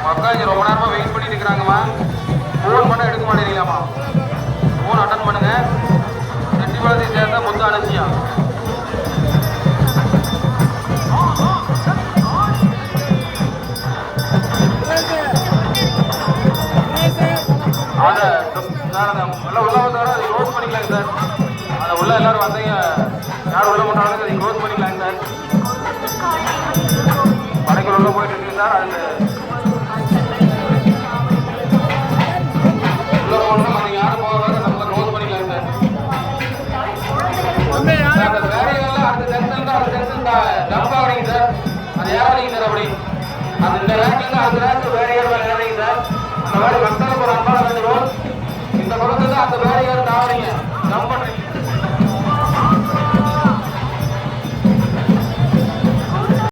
மக்கள் ரொம்ப நேரமா வெயிட் பண்ணிட்டு இருக்கிறாங்கம்மா. ஃபோன் பண்ண எடுக்க மாட்டேங்கிறீங்களாம்மா? ஃபோன் அட்டன் பண்ணுங்க. செட்டிபாளையத்தை சேர்ந்த முத்து அனுசியா. எல்லாம் உள்ள வந்தவரை அதை க்ளோஸ் பண்ணிக்கலாங்க சார். அதை உள்ள எல்லாரும் வந்தீங்க, யார் உள்ள போட்டாலும் அதை க்ளோஸ் பண்ணிக்கலாங்க சார். படைகள் உள்ள போயிட்டு இருக்கு சார். அது உள்ள போகணும், அது யாரும் போகிறத நம்ம க்ளோஸ் பண்ணிக்கலாங்க சார். அந்த வேலைகள்லாம் அந்த செக்ஷன் தான், அந்த செக்ஷன் தான் ஜம்ப் ஆகிறீங்க சார். அது ஏறாதீங்க சார். அப்படி அது இந்த ரேக்கில் அந்த ரேக்கு வேலைகள் மேலே ஏறீங்க சார். அந்த வேலை மக்களுக்கு ஒரு அன்பான வேண்டுகோள். இந்த குளத்துல அந்த வேலைகள் தாவறீங்க, ஜம்ப் பண்ணுறீங்க.